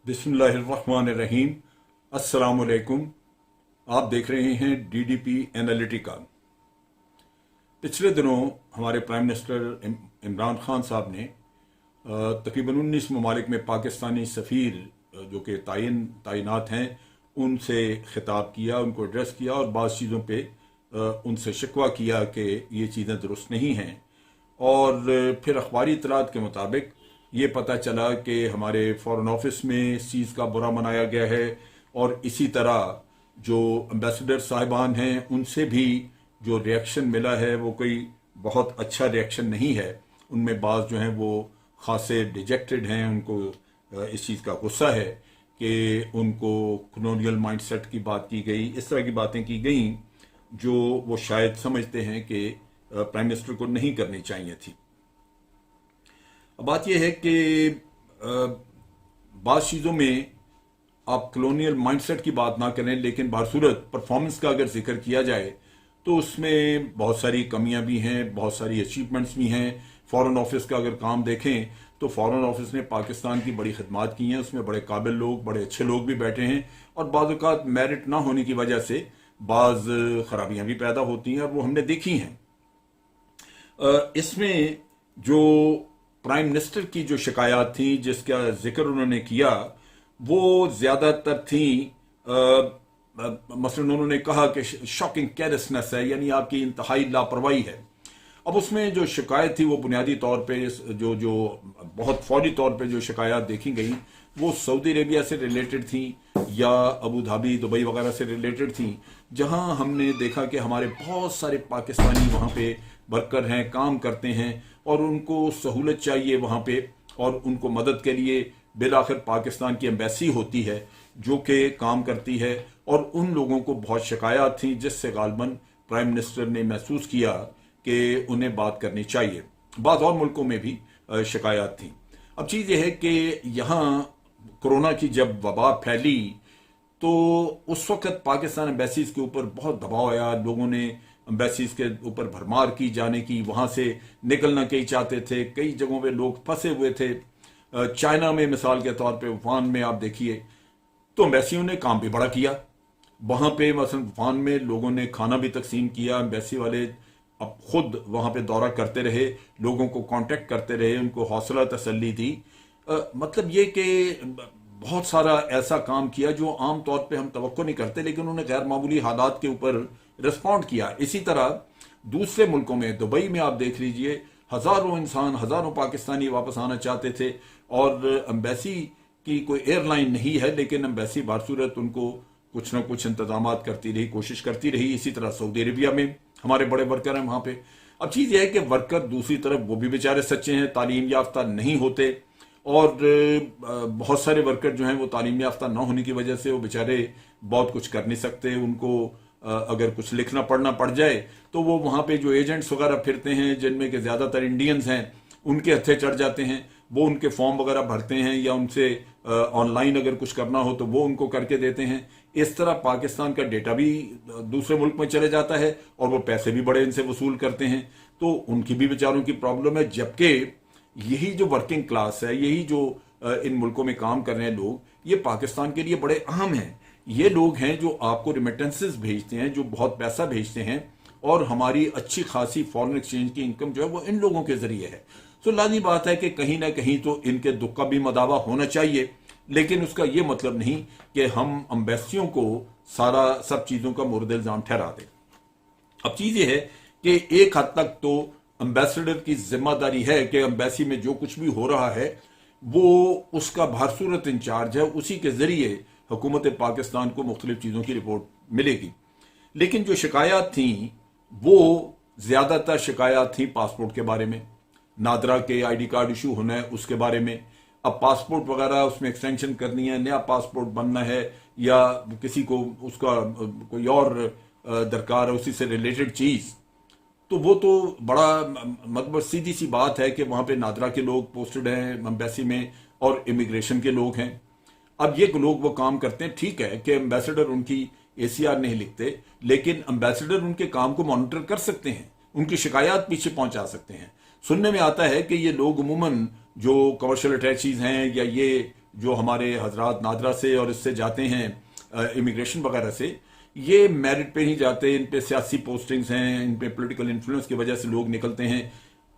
बिस्मिल्लाहिर्रहमानिर्रहीम। अस्सलामुअलैकुम। आप देख रहे हैं डीडीपी एनालिटिका। पिछले दिनों हमारे प्राइम मिनिस्टर इमरान खान साहब ने तकरीबन 19 ममालिक में पाकिस्तानी सफ़ीर जो कि तैनात हैं उनसे खिताब किया, उनको एड्रेस किया और बाज़ चीज़ों पे उनसे शिकवा किया कि ये चीज़ें दुरुस्त नहीं हैं। और फिर अखबारी इतलात के मुताबिक ये पता चला कि हमारे फ़ॉरेन ऑफिस में इस चीज़ का बुरा मनाया गया है और इसी तरह जो एम्बेसडर साहिबान हैं उनसे भी जो रिएक्शन मिला है वो कोई बहुत अच्छा रिएक्शन नहीं है। उनमें बाज़ जो हैं वो खासे डिजेक्टेड हैं, उनको इस चीज़ का गुस्सा है कि उनको कॉलोनियल माइंडसेट की बात की गई, इस तरह की बातें की गई जो वो शायद समझते हैं कि प्राइम मिनिस्टर को नहीं करनी चाहिए थी। अब बात यह है कि बाज़ चीज़ों में आप कॉलोनियल माइंडसेट की बात ना करें, लेकिन बहरसूरत परफॉर्मेंस का अगर जिक्र किया जाए तो उसमें बहुत सारी कमियां भी हैं, बहुत सारी अचीवमेंट्स भी हैं। फॉरेन ऑफिस का अगर काम देखें तो फॉरेन ऑफिस ने पाकिस्तान की बड़ी खिदमत की हैं, उसमें बड़े काबिल लोग, बड़े अच्छे लोग भी बैठे हैं और बाज़ औक़ात मेरिट ना होने की वजह से बाज़ खराबियां भी पैदा होती हैं और वो हमने देखी हैं। इसमें जो प्राइम मिनिस्टर की जो शिकायत थी जिसका जिक्र उन्होंने किया वो ज़्यादातर थी मसलन उन्होंने कहा कि शॉकिंग केयरलेसनेस है, यानी आपकी इंतहाई लापरवाही है। अब उसमें जो शिकायत थी वो बुनियादी तौर पे जो बहुत फौरी तौर पे जो शिकायत देखी गई वो सऊदी अरेबिया से रिलेटेड थी या अबू धाबी, दुबई वगैरह से रिलेटेड थी, जहां हमने देखा कि हमारे बहुत सारे पाकिस्तानी वहां पे वर्कर हैं, काम करते हैं और उनको सहूलत चाहिए वहां पे और उनको मदद के लिए बिलाखिर पाकिस्तान की एम्बेसी होती है जो कि काम करती है और उन लोगों को बहुत शिकायत थी जिससे गालबन प्राइम मिनिस्टर ने महसूस किया कि उन्हें बात करनी चाहिए। बाज़ और मुल्कों में भी शिकायत थी। अब चीज़ यह है कि यहाँ कोरोना की जब वबा फैली तो उस वक्त पाकिस्तान एम्बेसीज के ऊपर बहुत दबाव आया, लोगों ने एम्बेसीज के ऊपर भरमार की जाने की, वहाँ से निकलना कहीं चाहते थे, कई जगहों पे लोग फंसे हुए थे। चाइना में मिसाल के तौर पे वुहान में आप देखिए तो एम्बेसियों ने काम भी बड़ा किया। वहाँ पे मसलन वुहान में लोगों ने खाना भी तकसीम किया, एम्बेसी वाले अब खुद वहाँ पे दौरा करते रहे, लोगों को कांटेक्ट करते रहे, उनको हौसला तसल्ली दी। मतलब ये कि बहुत सारा ऐसा काम किया जो आम तौर पे हम तवक्को नहीं करते, लेकिन उन्होंने गैर मामूली हालात के ऊपर रिस्पॉन्ड किया। इसी तरह दूसरे मुल्कों में, दुबई में आप देख लीजिए, हजारों इंसान, हजारों पाकिस्तानी वापस आना चाहते थे और एम्बेसी की कोई एयरलाइन नहीं है, लेकिन एम्बेसी बासूरत उनको कुछ ना कुछ इंतजाम करती रही, कोशिश करती रही। इसी तरह सऊदी अरेबिया में हमारे बड़े वर्कर हैं वहां पे। अब चीज यह है कि वर्कर दूसरी तरफ वो भी बेचारे सच्चे हैं, तालीम याफ्ता नहीं होते और बहुत सारे वर्कर जो हैं वो तालीम याफ्ता ना होने की वजह से वो बेचारे बहुत कुछ कर नहीं सकते। उनको अगर कुछ लिखना पढ़ना पड़ जाए तो वो वहाँ पे जो एजेंट्स वगैरह फिरते हैं जिनमें के ज़्यादातर इंडियंस हैं उनके हत्थे चढ़ जाते हैं, वो उनके फॉर्म वगैरह भरते हैं या उनसे ऑनलाइन अगर कुछ करना हो तो वो उनको करके देते हैं। इस तरह पाकिस्तान का डेटा भी दूसरे मुल्क में चले जाता है और वो पैसे भी बड़े इनसे वसूल करते हैं, तो उनकी भी बेचारों की प्रॉब्लम है। जबकि यही जो वर्किंग क्लास है, यही जो इन मुल्कों में काम कर रहे हैं लोग, ये पाकिस्तान के लिए बड़े अहम हैं। ये लोग हैं जो आपको रिमिटेंसेस भेजते हैं, जो बहुत पैसा भेजते हैं और हमारी अच्छी खासी फॉरेन एक्सचेंज की इनकम जो है वो इन लोगों के जरिए है। तो लाज़मी बात है कि कहीं ना कहीं तो इनके दुख का भी मदावा होना चाहिए, लेकिन उसका ये मतलब नहीं कि हम एम्बेसियों को सारा सब चीज़ों का मुर्द इल्जाम ठहरा दें। अब चीज़ ये है कि एक हद तक तो एम्बेसडर की जिम्मेदारी है कि एम्बेसी में जो कुछ भी हो रहा है वो उसका भारसूरत इंचार्ज है, उसी के जरिए हुकूमत पाकिस्तान को मुख्तलिफ चीज़ों की रिपोर्ट मिलेगी। लेकिन जो शिकायत थी वो ज़्यादातर शिकायत थी पासपोर्ट के बारे में, नादरा के आईडी कार्ड इशू होना है उसके बारे में। अब पासपोर्ट वगैरह उसमें एक्सटेंशन करनी है, नया पासपोर्ट बनना है या किसी को उसका कोई और दरकार है उसी से रिलेटेड चीज़, तो वो तो बड़ा मतलब सीधी सी बात है कि वहाँ पे नादरा के लोग पोस्टेड हैं एम्बेसी में और इमिग्रेशन के लोग हैं। अब ये लोग वो काम करते हैं, ठीक है कि एम्बेसडर उनकी एसीआर नहीं लिखते, लेकिन एम्बेसडर उनके काम को मॉनिटर कर सकते हैं, उनकी शिकायत पीछे पहुंचा सकते हैं। सुनने में आता है कि ये लोग अमूमन जो कमर्शियल अटैचीज हैं या ये जो हमारे हजरात नादरा से और इससे जाते हैं इमिग्रेशन वगैरह से, ये मेरिट पे नहीं जाते, इन पे सियासी पोस्टिंग्स हैं, इन पे पॉलिटिकल इन्फ्लुएंस की वजह से लोग निकलते हैं।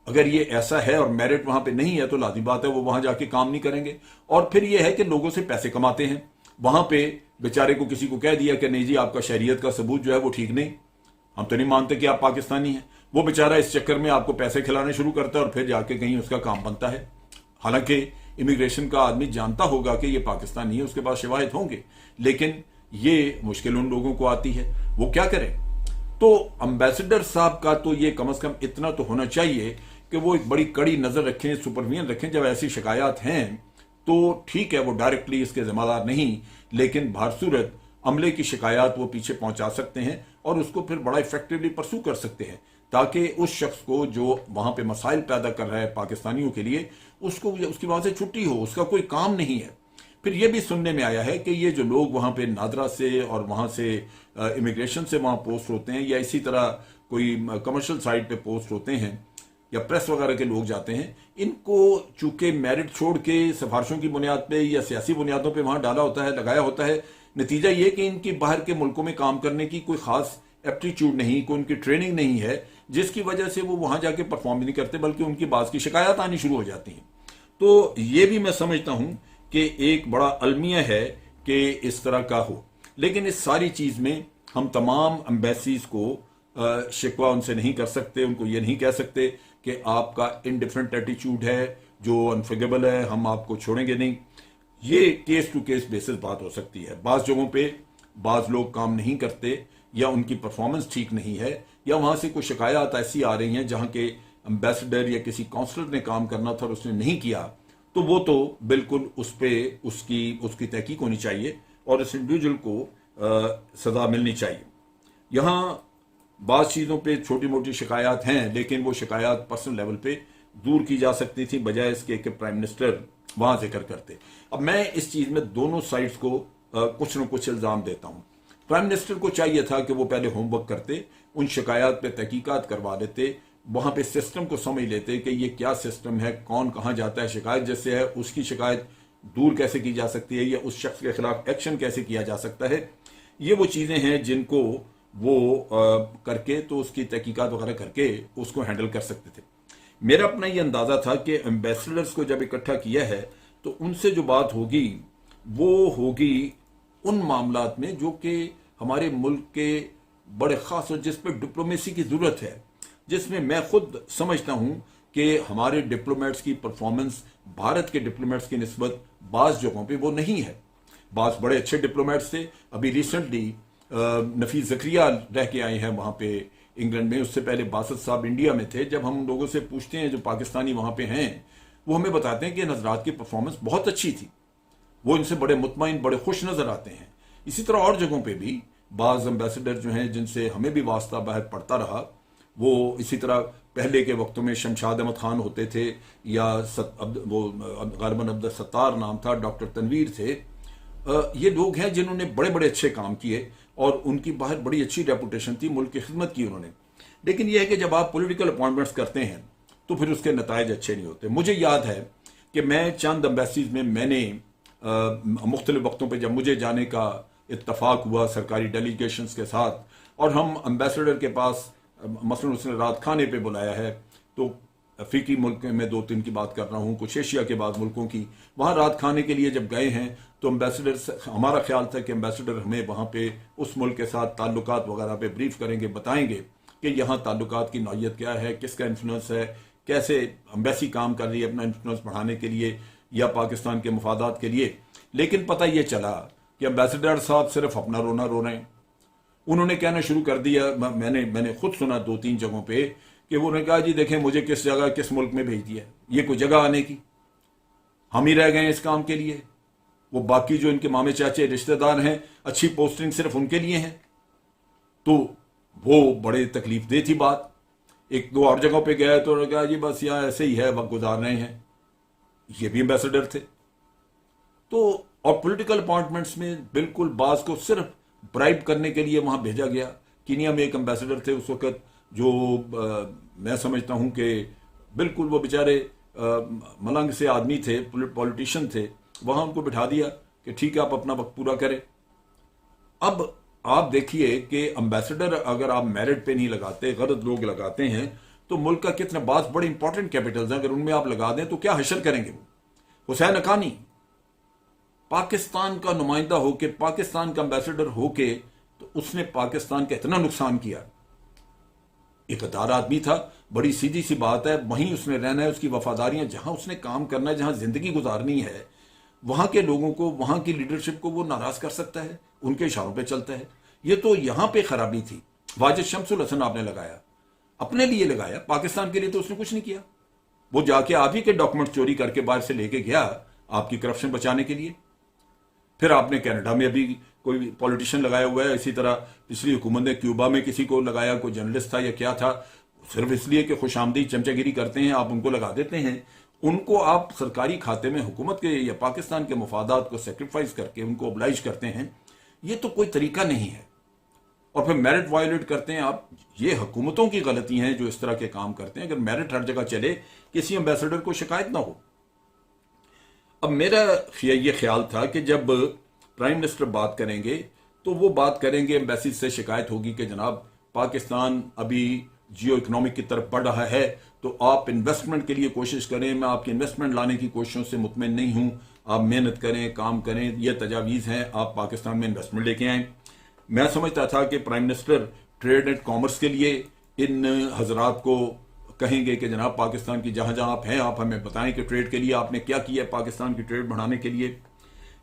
अगर ये ऐसा है और मेरिट वहां पे नहीं है तो लाजिम बात है वो वहां जाके काम नहीं करेंगे। और फिर ये है कि लोगों से पैसे कमाते हैं। वहां पे बेचारे को किसी को कह दिया कि नहीं जी आपका शरीयत का सबूत जो है वो ठीक नहीं, हम तो नहीं मानते कि आप पाकिस्तानी हैं, वो बेचारा इस चक्कर में आपको पैसे खिलाने शुरू करता है और फिर जाके कहीं उसका काम बनता है। हालांकि इमिग्रेशन का आदमी जानता होगा कि ये पाकिस्तानी है, उसके पास शवाहिद होंगे, लेकिन ये मुश्किल उन लोगों को आती है, वो क्या करें। तो एम्बेसडर साहब का तो ये कम से कम इतना तो होना चाहिए कि वो एक बड़ी कड़ी नजर रखें, सुपरविजन रखें। जब ऐसी शिकायत हैं तो ठीक है वो डायरेक्टली इसके जिम्मेदार नहीं, लेकिन भारसूरत अमले की शिकायत वो पीछे पहुंचा सकते हैं और उसको फिर बड़ा इफेक्टिवली परसू कर सकते हैं, ताकि उस शख्स को जो वहां पे मसाइल पैदा कर रहा है पाकिस्तानियों के लिए, उसको उसकी वहां से छुट्टी हो, उसका कोई काम नहीं है। फिर ये भी सुनने में आया है कि ये जो लोग वहां पे नादरा से और वहां से इमिग्रेशन से वहां पोस्ट होते हैं, या इसी तरह कोई कमर्शियल साइट पे पोस्ट होते हैं, या प्रेस वगैरह के लोग जाते हैं, इनको चूंकि मेरिट छोड़ के सिफारिशों की बुनियाद पे या सियासी बुनियादों पे वहां डाला होता है, लगाया होता है। नतीजा ये कि इनकी बाहर के मुल्कों में काम करने की कोई खास एप्टीट्यूड नहीं, कोई उनकी ट्रेनिंग नहीं है, जिसकी वजह से वो वहां जाके परफॉर्म भी नहीं करते, बल्कि उनकी बात की शिकायत आनी शुरू हो जाती हैं। तो ये भी मैं समझता हूं कि एक बड़ा अलमिया है कि इस तरह का हो। लेकिन इस सारी चीज में हम तमाम एम्बेसीज को शिकवा उनसे नहीं कर सकते, उनको ये नहीं कह सकते कि आपका इनडिफरेंट एटीट्यूड है जो अनफॉरगिवेबल है, हम आपको छोड़ेंगे नहीं। ये केस टू केस बेसिस बात हो सकती है। बाज जगहों पे बाज लोग काम नहीं करते, या उनकी परफॉर्मेंस ठीक नहीं है, या वहां से कोई शिकायत ऐसी आ रही हैं जहां के एम्बेसडर या किसी काउंसलर ने काम करना था और उसने नहीं किया, तो वो तो बिल्कुल उस पर उसकी तहकीक होनी चाहिए और इस इंडिविजुअल को सजा मिलनी चाहिए। यहाँ बाज़ चीज़ों पे छोटी मोटी शिकायत हैं, लेकिन वो शिकायत पर्सनल लेवल पे दूर की जा सकती थी, बजाय इसके कि प्राइम मिनिस्टर वहां जिक्र करते। अब मैं इस चीज़ में दोनों साइड्स को कुछ न कुछ इल्ज़ाम देता हूं। प्राइम मिनिस्टर को चाहिए था कि वो पहले होमवर्क करते, उन शिकायत पे तहकीकात करवा लेते, वहां पे सिस्टम को समझ लेते कि ये क्या सिस्टम है, कौन कहां जाता है, शिकायत जैसे है उसकी शिकायत दूर कैसे की जा सकती है, या उस शख्स के खिलाफ एक्शन कैसे किया जा सकता है। ये वो चीज़ें हैं जिनको वो करके तो उसकी तहकीकात वगैरह करके उसको हैंडल कर सकते थे। मेरा अपना ये अंदाजा था कि एम्बेसडर्स को जब इकट्ठा किया है तो उनसे जो बात होगी वो होगी उन मामलात में जो कि हमारे मुल्क के बड़े खास और जिस पर डिप्लोमेसी की जरूरत है, जिसमें मैं खुद समझता हूं कि हमारे डिप्लोमेट्स की परफॉर्मेंस भारत के डिप्लोमेट्स की निस्बत बाज़ जगहों पे वो नहीं है। बाज़ बड़े अच्छे डिप्लोमेट्स थे। अभी रिसेंटली नफीस ज़करिया रह के आए हैं वहां पे इंग्लैंड में, उससे पहले बासत साहब इंडिया में थे। जब हम लोगों से पूछते हैं जो पाकिस्तानी वहां पे हैं, वो हमें बताते हैं कि हजरात की परफॉर्मेंस बहुत अच्छी थी, वो इनसे बड़े मुतमईन बड़े खुश नजर आते हैं। इसी तरह और जगहों पे भी बाज़ एम्बेसडर जो हैं जिनसे हमें भी वास्ता बाहर पड़ता रहा, वो इसी तरह पहले के वक्तों में शमशाद अहमद खान होते थे, या वो गालिबन अब्दुल सत्तार नाम था, डॉक्टर तनवीर थे। ये लोग हैं जिन्होंने बड़े बड़े अच्छे काम किए और उनकी बाहर बड़ी अच्छी रेपुटेशन थी, मुल्क की खिदमत की उन्होंने। लेकिन यह है कि जब आप पॉलिटिकल अपॉइंटमेंट्स करते हैं तो फिर उसके नतायज अच्छे नहीं होते। मुझे याद है कि मैं चंद एम्बेसीज में मैंने मुख्तलिफ वक्तों पर जब मुझे जाने का इत्तफाक हुआ सरकारी डेलीगेशंस के साथ, और हम एम्बेसडर के पास मसलन उसने रात खाने पे बुलाया है, तो अफ्रीकी मुल्क में 2-3 की बात कर रहा हूँ, कुछ एशिया के बाद मुल्कों की, वहाँ रात खाने के लिए जब गए हैं तो एम्बेसडर, हमारा ख्याल था कि एम्बेसडर हमें वहाँ पे उस मुल्क के साथ ताल्लुकात वगैरह पे ब्रीफ करेंगे, बताएंगे कि यहाँ ताल्लुकात की नौयत क्या है, किसका इन्फ्लुएंस है, कैसे एम्बेसी काम कर रही है अपना इन्फ्लुएंस बढ़ाने के लिए या पाकिस्तान के मफादात के लिए। लेकिन पता ये चला कि एम्बेसडर साहब सिर्फ अपना रोना रो रहे हैं। उन्होंने कहना शुरू कर दिया, मैंने खुद सुना 2-3 जगहों पे कि वो उन्होंने कहा जी देखें मुझे किस जगह किस मुल्क में भेज दिया, ये कोई जगह आने की, हम ही रह गए इस काम के लिए, वो बाकी जो इनके मामे चाचे रिश्तेदार हैं अच्छी पोस्टिंग सिर्फ उनके लिए हैं। तो वो बड़े तकलीफ दे थी बात। 1-2 और जगहों पे गया तो उन्होंने कहा जी बस यहाँ ऐसे ही है, वक्त गुजार रहे हैं। ये भी एम्बेसडर थे। तो और पॉलिटिकल अपॉइंटमेंट्स में बिल्कुल बाज को सिर्फ ब्राइब करने के लिए वहां भेजा गया। कीनिया में एक एम्बेसडर थे उस वक्त जो मैं समझता हूं कि बिल्कुल वो बेचारे मलंग से आदमी थे, पॉलिटिशियन थे, वहां उनको बिठा दिया कि ठीक है आप अपना वक्त पूरा करें। अब आप देखिए कि एम्बेसडर अगर आप मेरिट पे नहीं लगाते, गलत लोग लगाते हैं, तो मुल्क का कितने बात बड़े इंपॉर्टेंट कैपिटल्स हैं, अगर उनमें आप लगा दें तो क्या हशर करेंगे वो। हुसैन हक्कानी पाकिस्तान का नुमाइंदा होके, पाकिस्तान का एम्बेसडर होके, तो उसने पाकिस्तान का इतना नुकसान किया। इकदार आदमी था, बड़ी सीधी सी बात है, वहीं उसने रहना है, उसकी वफादारियां, जहां उसने काम करना है, जहां जिंदगी गुजारनी है, वहां के लोगों को, वहां की लीडरशिप को वो नाराज कर सकता है, उनके इशारों पे चलता है। ये तो यहां पे खराबी थी। वाजिद शमसुल हसन आपने लगाया, अपने लिए लगाया, पाकिस्तान के लिए तो उसने कुछ नहीं किया। वो जाके आप ही के डॉक्यूमेंट चोरी करके बाहर से लेके गया आपकी करप्शन बचाने के लिए। फिर आपने कनाडा में अभी कोई पॉलिटिशियन लगाया हुआ है, इसी तरह पिछली हुकूमत ने क्यूबा में किसी को लगाया, कोई जर्नलिस्ट था या क्या था, सिर्फ इसलिए कि खुशामदी चमचागिरी करते हैं आप उनको लगा देते हैं। उनको आप सरकारी खाते में हुकूमत के या पाकिस्तान के मफादात को सेक्रीफाइस करके उनको ओब्लाइज करते हैं। ये तो कोई तरीका नहीं है। और फिर मेरिट वायलेट करते हैं आप। ये हुकूमतों की गलती हैं जो इस तरह के काम करते हैं। अगर मेरिट हर जगह चले, किसी एम्बेसडर को शिकायत ना हो। अब मेरा ये ख्याल था कि जब प्राइम मिनिस्टर बात करेंगे तो वो बात करेंगे, एम्बेसी से शिकायत होगी कि जनाब पाकिस्तान अभी जियो इकोनॉमिक की तरफ बढ़ रहा है, तो आप इन्वेस्टमेंट के लिए कोशिश करें, मैं आपकी इन्वेस्टमेंट लाने की कोशिशों से मुतमिन नहीं हूं, आप मेहनत करें, काम करें, ये तजावीज़ हैं, आप पाकिस्तान में इन्वेस्टमेंट लेके आएँ। मैं समझता था कि prime minister trade and commerce के लिए इन हजरात को कहेंगे कि जनाब पाकिस्तान की जहां जहां आप हैं, आप हमें बताएं कि ट्रेड के लिए आपने क्या किया पाकिस्तान की ट्रेड बढ़ाने के लिए।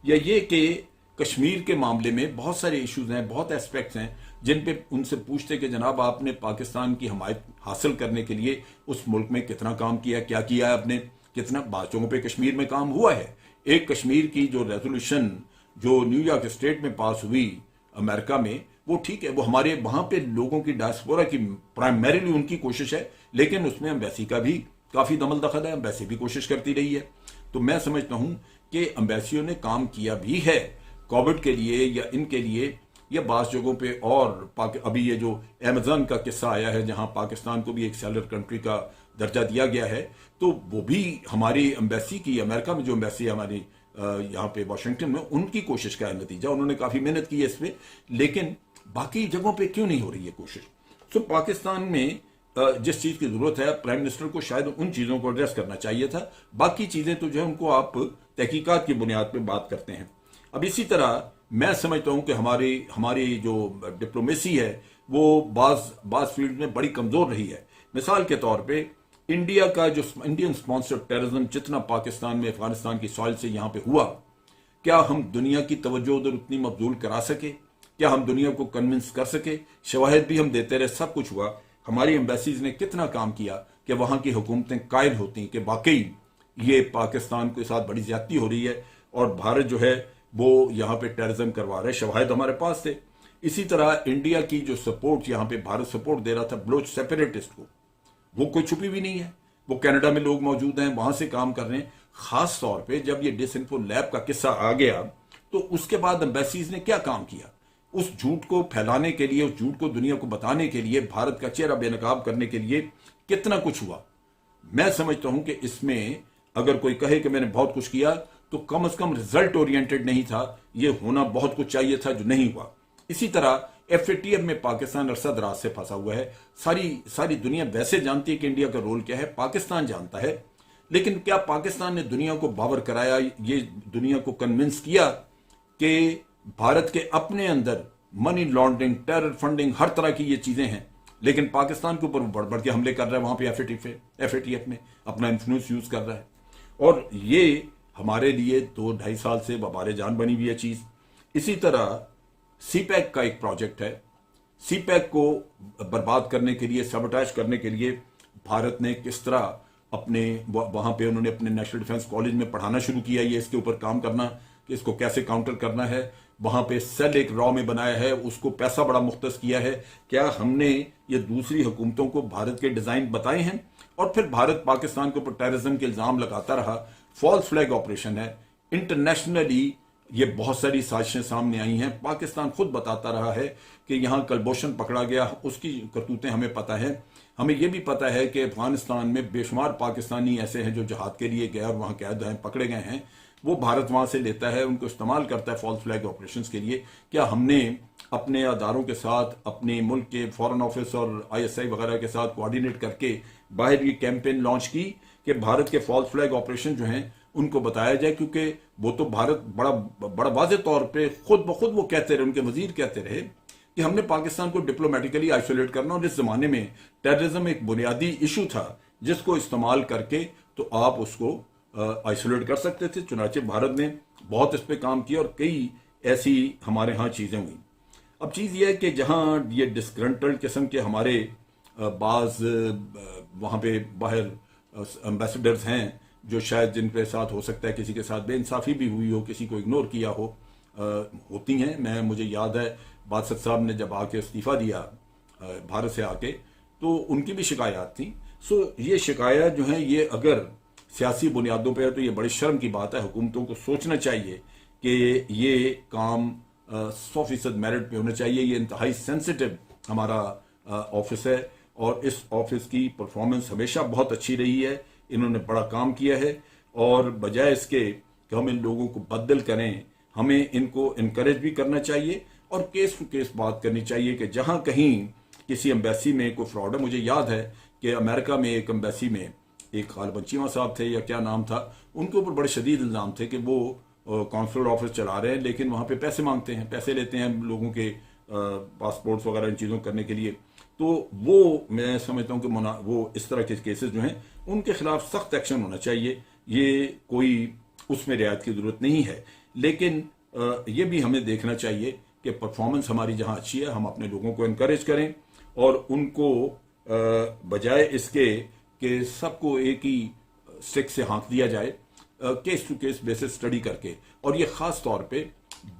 या ये कि कश्मीर के मामले में बहुत सारे इश्यूज हैं, बहुत एस्पेक्ट्स हैं जिन पे उनसे पूछते कि जनाब आपने पाकिस्तान की हमायत हासिल करने के लिए उस मुल्क में कितना काम किया, क्या किया है आपने, कितना बातों पे कश्मीर में काम हुआ है। एक कश्मीर की जो रेजोल्यूशन जो न्यूयॉर्क स्टेट में पास हुई अमेरिका में, वो ठीक है, वो हमारे वहां पे लोगों की डायस्पोरा की प्राइमरीली उनकी कोशिश है, लेकिन उसमें एम्बेसी का भी काफी दमल दखल है, एम्बेसी भी कोशिश करती रही है। तो मैं समझता हूं कि एम्बेसियों ने काम किया भी है कोविड के लिए या इनके लिए, या बास जगहों पे। और अभी ये जो अमेज़न का किस्सा आया है जहां पाकिस्तान को भी एक सेलर कंट्री का दर्जा दिया गया है, तो वो भी हमारी एम्बेसी की, अमेरिका में जो एम्बेसी है हमारी यहाँ पे वाशिंगटन में, उनकी कोशिश का है नतीजा। उन्होंने काफी मेहनत की है इस पे, लेकिन बाकी जगहों पे क्यों नहीं हो रही है कोशिश। तो पाकिस्तान में जिस चीज की जरूरत है, प्राइम मिनिस्टर को शायद उन चीजों को एड्रेस करना चाहिए था। बाकी चीजें तो जो है उनको आप तहकीकात की बुनियाद पे बात करते हैं। अब इसी तरह मैं समझता हूं कि हमारी जो डिप्लोमेसी है वो बाज फील्ड में बड़ी कमजोर रही है। मिसाल के तौर पे इंडिया का जो इंडियन स्पॉन्सर्ड टेररिज्म जितना पाकिस्तान में अफगानिस्तान की सॉइल से यहां पे हुआ, क्या हम दुनिया की तवज्जो उधर उतनी मबजूल करा सके? क्या हम दुनिया को कन्विंस कर सके? शवाहिद भी हम देते रहे, सब कुछ हुआ। हमारी एम्बेसीज ने कितना काम किया कि वहां की हुकूमतें कायल होती कि वाकई ये पाकिस्तान के साथ बड़ी ज्यादती हो रही है और भारत जो है वो यहाँ पे टेररिज्म करवा रहा है। शवाहिद हमारे पास थे। इसी तरह इंडिया की जो सपोर्ट यहाँ पे भारत सपोर्ट दे रहा था बलोच सेपरेटिस्ट को, वो कोई छुपी भी नहीं है। वो कनाडा में लोग मौजूद हैं, वहां से काम कर रहे हैं। खास तौर पे जब ये डिसइंफो लैब का किस्सा आ गया तो उसके बाद एम्बेसीज ने क्या काम किया, उस झूठ को फैलाने के लिए, उस झूठ को दुनिया को बताने के लिए, भारत का चेहरा बेनकाब करने के लिए कितना कुछ हुआ। मैं समझता हूं कि इसमें अगर कोई कहे कि मैंने बहुत कुछ किया तो कम से कम रिजल्ट ओरिएंटेड नहीं था, ये होना बहुत कुछ चाहिए था जो नहीं हुआ। इसी तरह एफएटीएफ में पाकिस्तान अरसा दराज से फंसा हुआ है। सारी दुनिया वैसे जानती है कि इंडिया का रोल क्या है, पाकिस्तान जानता है, लेकिन क्या पाकिस्तान ने दुनिया को बावर कराया, ये दुनिया को कन्विंस किया कि भारत के अपने अंदर मनी लॉन्ड्रिंग, टेरर फंडिंग, हर तरह की ये चीजें हैं, लेकिन पाकिस्तान के ऊपर बढ़ बढ़ के हमले कर रहा है वहां पे एफएटीएफ में अपना इन्फ्लुएंस यूज कर रहा है। और ये हमारे लिए 2-2.5 साल से बबारे जान बनी हुई है चीज। इसी तरह सीपैक का एक प्रोजेक्ट है। सीपैक को बर्बाद करने के लिए, सबटाइज करने के लिए भारत ने किस तरह अपने वहां पे उन्होंने अपने नेशनल डिफेंस कॉलेज में पढ़ाना शुरू किया, ये इसके ऊपर काम करना कि इसको कैसे काउंटर करना है। वहां पे सेल एक रॉ में बनाया है, उसको पैसा बड़ा मुख्तस किया है। क्या हमने ये दूसरी हुकूमतों को भारत के डिजाइन बताए हैं? और फिर भारत पाकिस्तान के ऊपर टेररिज्म के इल्जाम लगाता रहा। फॉल्स फ्लैग ऑपरेशन है। इंटरनेशनली ये बहुत सारी साजिशें सामने आई हैं। पाकिस्तान खुद बताता रहा है कि यहां कलभूषण पकड़ा गया, उसकी करतूतें हमें पता है। हमें ये भी पता है कि अफगानिस्तान में बेशुमार पाकिस्तानी ऐसे हैं जो जहाद के लिए गए और वहाँ कैद हैं, पकड़े गए हैं। वो भारत वहाँ से लेता है, उनको इस्तेमाल करता है फॉल्स फ्लैग ऑपरेशंस के लिए। क्या हमने अपने अदारों के साथ, अपने मुल्क के फॉरेन ऑफिस और ISI वगैरह के साथ कोऑर्डिनेट करके बाहर ये कैंपेन लॉन्च की कि भारत के फॉल्स फ्लैग ऑपरेशन जो हैं उनको बताया जाए? क्योंकि वो तो भारत बड़ा वाज़ेह तौर पे खुद ब खुद वो कहते रहे, उनके वजीर कहते रहे कि हमने पाकिस्तान को डिप्लोमेटिकली आइसोलेट करना, और इस जमाने में टेररिज्म एक बुनियादी इशू था जिसको इस्तेमाल करके तो आप उसको आइसोलेट कर सकते थे। चुनाचे भारत ने बहुत इस पे काम किया और कई ऐसी हमारे यहाँ चीज़ें हुई। अब चीज़ ये है कि जहाँ ये डिस्ग्रंटल्ड किस्म के हमारे बाज़ वहाँ पे बाहर एम्बेसडर्स हैं जो शायद जिन के साथ हो सकता है किसी के साथ बेइंसाफ़ी भी हुई हो, किसी को इग्नोर किया हो, होती हैं। मुझे याद है बादशाह साहब ने जब आके इस्तीफ़ा दिया भारत से आके, तो उनकी भी शिकायत थी। सो ये शिकायत जो है ये अगर सियासी बुनियादों पर है तो ये बड़ी शर्म की बात है। हुकूमतों को सोचना चाहिए कि ये काम 100% मेरिट पे होना चाहिए। ये इंतहाई सेंसिटिव हमारा ऑफिस है और इस ऑफिस की परफॉर्मेंस हमेशा बहुत अच्छी रही है। इन्होंने बड़ा काम किया है और बजाय इसके कि हम इन लोगों को बदल करें, हमें इनको इनकरेज भी करना चाहिए और केस टू केस बात करनी चाहिए कि जहां कहीं किसी एम्बेसी में कोई फ्रॉड है। मुझे याद है कि अमेरिका में एक एम्बेसी में एक गालिबन चीमा साहब थे या क्या नाम था, उनके ऊपर बड़े शदीद इल्ज़ाम थे कि वो कॉन्सुलर ऑफिस चला रहे हैं लेकिन वहाँ पे पैसे मांगते हैं, पैसे लेते हैं लोगों के पासपोर्ट्स वगैरह इन चीज़ों करने के लिए। तो वो मैं समझता हूँ कि वो इस तरह के केसेस जो हैं उनके खिलाफ सख्त एक्शन होना चाहिए। ये कोई उसमें रियायत की ज़रूरत नहीं है, लेकिन ये भी हमें देखना चाहिए कि परफॉर्मेंस हमारी जहाँ अच्छी है हम अपने लोगों को इनकरेज करें और उनको बजाय इसके कि सबको एक ही स्टिक से हाँक दिया जाए, case to case basis study करके। और ये ख़ास तौर पे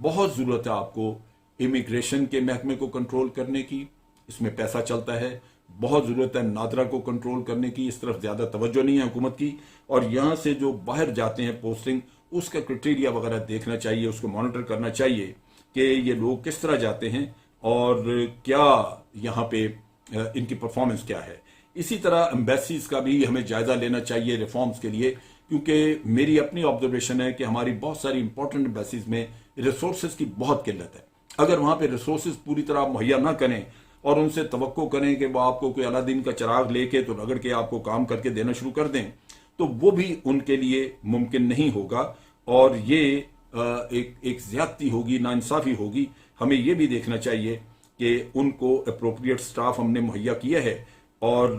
बहुत ज़रूरत है आपको इमिग्रेशन के महकमे को कंट्रोल करने की, इसमें पैसा चलता है। बहुत ज़रूरत है नादरा को कंट्रोल करने की, इस तरफ ज़्यादा तवज्जो नहीं है हुकूमत की। और यहाँ से जो बाहर जाते हैं पोस्टिंग, उसका क्राइटेरिया वगैरह देखना चाहिए, उसको मॉनिटर करना चाहिए कि ये लोग किस तरह जाते हैं और क्या यहाँ पे इनकी परफॉर्मेंस क्या है। इसी तरह एम्बेसीज का भी हमें जायजा लेना चाहिए रिफॉर्म्स के लिए, क्योंकि मेरी अपनी ऑब्जर्वेशन है कि हमारी बहुत सारी इंपॉर्टेंट एम्बेसीज में रिसोर्सेज की बहुत किल्लत है। अगर वहाँ पे रिसोर्सेज पूरी तरह मुहैया ना करें और उनसे तवक्को करें कि वो आपको कोई अलादीन का चिराग लेके तो रगड़ के आपको काम करके देना शुरू कर दें, तो वो भी उनके लिए मुमकिन नहीं होगा और ये एक ज्यादती होगी, नाइंसाफी होगी। हमें ये भी देखना चाहिए कि उनको अप्रोप्रिएट स्टाफ हमने मुहैया किया है और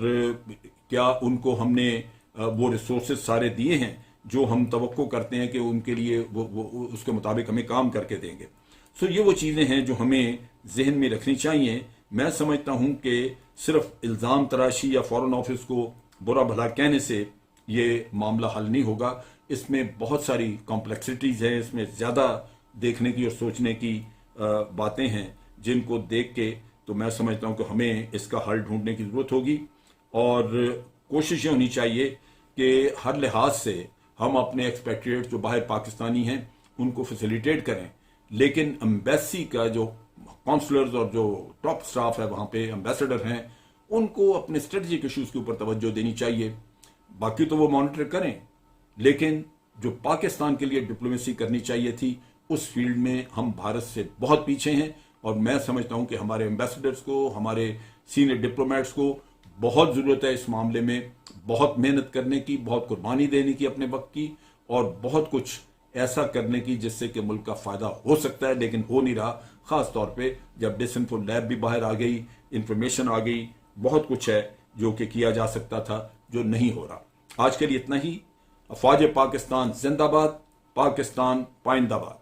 क्या उनको हमने वो रिसोर्सेज सारे दिए हैं जो हम तवक्को करते हैं कि उनके लिए वो उसके मुताबिक हमें काम करके देंगे। सो ये वो चीज़ें हैं जो हमें जहन में रखनी चाहिए। मैं समझता हूँ कि सिर्फ इल्ज़ाम तराशी या फॉरेन ऑफिस को बुरा भला कहने से ये मामला हल नहीं होगा। इसमें बहुत सारी कॉम्प्लेक्सिटीज़ हैं, इसमें ज़्यादा देखने की और सोचने की बातें हैं जिनको देख के तो मैं समझता हूँ कि हमें इसका हल ढूंढने की ज़रूरत होगी और कोशिशें होनी चाहिए कि हर लिहाज से हम अपने एक्सपेट्रिएट्स जो बाहर पाकिस्तानी हैं उनको फैसिलिटेट करें, लेकिन एम्बेसी का जो काउंसलर्स और जो टॉप स्टाफ है वहाँ पे एम्बेसडर हैं उनको अपने स्ट्रेटजिक इश्यूज़ के ऊपर तवज्जो देनी चाहिए। बाकी तो वो मॉनिटर करें, लेकिन जो पाकिस्तान के लिए डिप्लोमेसी करनी चाहिए थी उस फील्ड में हम भारत से बहुत पीछे हैं। और मैं समझता हूं कि हमारे एम्बेसडर्स को, हमारे सीनियर डिप्लोमेट्स को बहुत ज़रूरत है इस मामले में बहुत मेहनत करने की, बहुत कुर्बानी देने की अपने वक्त की और बहुत कुछ ऐसा करने की जिससे कि मुल्क का फ़ायदा हो सकता है, लेकिन हो नहीं रहा। ख़ास तौर पे जब डिसइंफो लैब भी बाहर आ गई, इंफॉर्मेशन आ गई, बहुत कुछ है जो कि किया जा सकता था जो नहीं हो रहा। आज के लिए इतना ही। अफवाज पाकिस्तान जिंदाबाद, पाकिस्तान पाइंदाबाद।